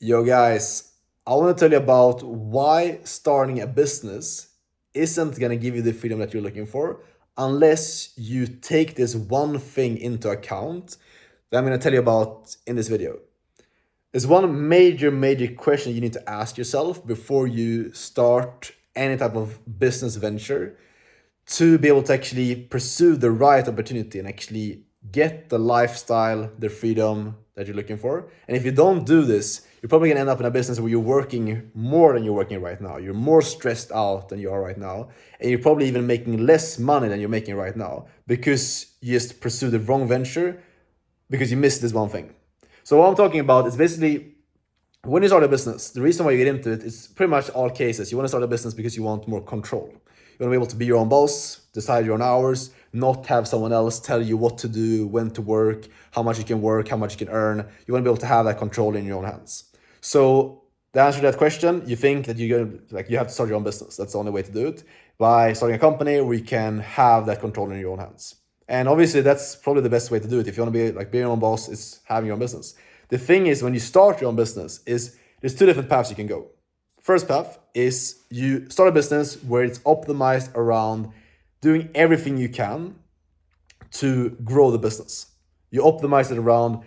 Yo, guys, I want to tell you about why starting a business isn't going to give you the freedom that you're looking for unless you take this one thing into account that I'm going to tell you about in this video. There's one major question you need to ask yourself before you start any type of business venture to be able to actually pursue the right opportunity and actually get the lifestyle, the freedom that you're looking for. And if you don't do this, you're probably gonna end up in a business where you're working more than you're working right now. You're more stressed out than you are right now. And you're probably even making less money than you're making right now because you just pursue the wrong venture because you missed this one thing. So what I'm talking about is basically when you start a business, the reason why you get into it is pretty much all cases. You want to start a business because you want more control. You want to be able to be your own boss, decide your own hours, not have someone else tell you what to do, when to work, how much you can work, how much you can earn. You want to be able to have that control in your own hands. So the answer to that question, you think that you have to start your own business. That's the only way to do it, by starting a company where you can have that control in your own hands. And obviously that's probably the best way to do it. If you want to be your own boss, is having your own business. The thing is, when you start your own business, is there's two different paths you can go. First path is you start a business where it's optimized around doing everything you can to grow the business. You optimize it around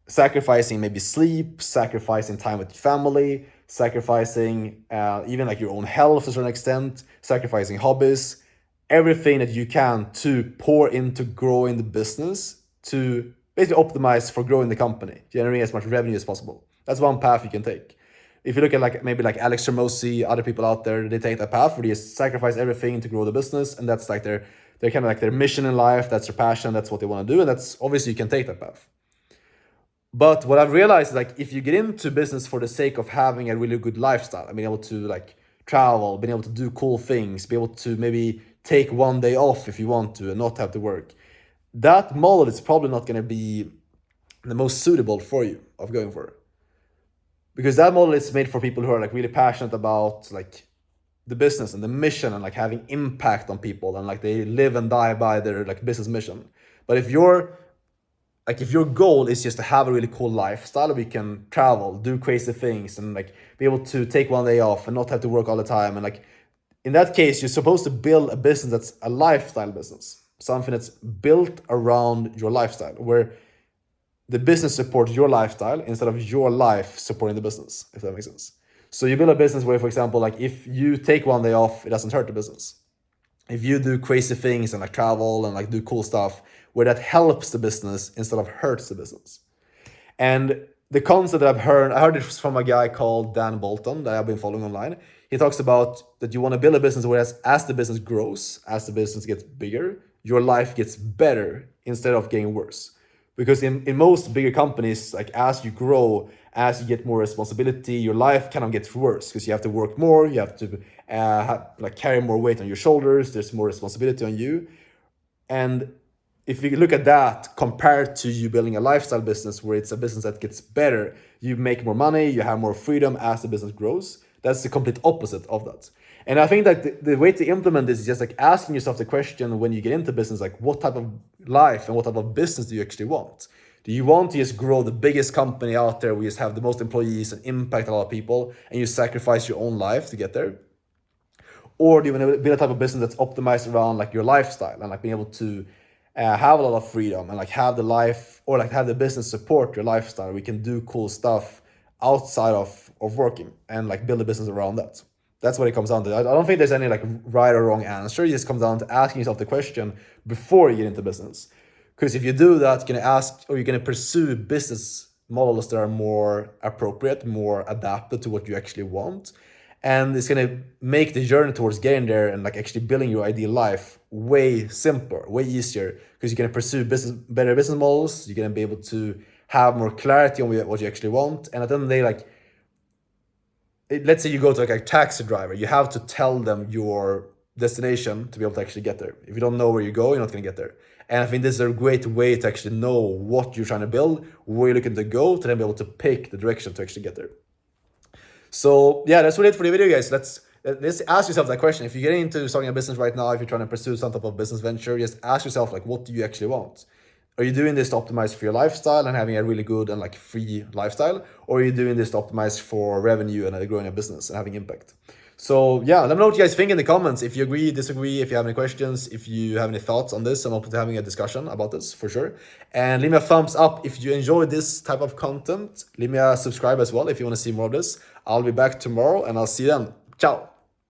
sacrificing maybe sleep, sacrificing time with your family, sacrificing even like your own health to a certain extent, sacrificing hobbies, everything that you can to pour into growing the business, to basically optimize for growing the company, generating as much revenue as possible. That's one path you can take. If you look at maybe Alex Hormozi, other people out there, they take that path where they sacrifice everything to grow the business, and that's like their kind of like their mission in life. That's their passion. That's what they want to do, and that's obviously you can take that path. But what I've realized is if you get into business for the sake of having a really good lifestyle, being able to travel, being able to do cool things, be able to maybe take one day off if you want to and not have to work, that model is probably not going to be the most suitable for you of going for it. Because that model is made for people who are really passionate about the business and the mission and having impact on people, and they live and die by their business mission. But if your goal is just to have a really cool lifestyle where you can travel, do crazy things, and be able to take one day off and not have to work all the time, and in that case, you're supposed to build a business that's a lifestyle business, something that's built around your lifestyle, where the business supports your lifestyle instead of your life supporting the business, if that makes sense. So you build a business where, for example, if you take one day off, it doesn't hurt the business. If you do crazy things and travel and do cool stuff, where that helps the business instead of hurts the business. And the concept that I heard it from a guy called Dan Bolton that I've been following online. He talks about that you want to build a business where as the business grows, as the business gets bigger, your life gets better instead of getting worse. Because in most bigger companies, as you grow, as you get more responsibility, your life kind of gets worse because you have to work more, you have to carry more weight on your shoulders, there's more responsibility on you. And if you look at that compared to you building a lifestyle business where it's a business that gets better, you make more money, you have more freedom as the business grows, that's the complete opposite of that. And I think that the way to implement this is just asking yourself the question when you get into business, what type of life and what type of business do you actually want? Do you want to just grow the biggest company out there where you just have the most employees and impact a lot of people and you sacrifice your own life to get there? Or do you want to build a type of business that's optimized around your lifestyle and being able to have a lot of freedom and have the life, or have the business support your lifestyle? We can do cool stuff outside of working and build a business around that. That's what it comes down to. I don't think there's any right or wrong answer. It just comes down to asking yourself the question before you get into business. Because if you do that, you're going to pursue business models that are more appropriate, more adapted to what you actually want. And it's going to make the journey towards getting there and actually building your ideal life way simpler, way easier, because you're going to pursue better business models. You're going to be able to have more clarity on what you actually want. And at the end of the day, let's say you go to a taxi driver, you have to tell them your destination to be able to actually get there. If you don't know where you go, you're not going to get there. And I think this is a great way to actually know what you're trying to build, where you're looking to go, to then be able to pick the direction to actually get there. So yeah, that's really it for the video, guys. Let's ask yourself that question. If you're getting into starting a business right now, if you're trying to pursue some type of business venture, just ask yourself what do you actually want? Are you doing this to optimize for your lifestyle and having a really good and like free lifestyle? Or are you doing this to optimize for revenue and growing a business and having impact? So yeah, let me know what you guys think in the comments. If you agree, disagree, if you have any questions, if you have any thoughts on this, I'm open to having a discussion about this for sure. And leave me a thumbs up if you enjoy this type of content. Leave me a subscribe as well if you want to see more of this. I'll be back tomorrow and I'll see you then. Ciao.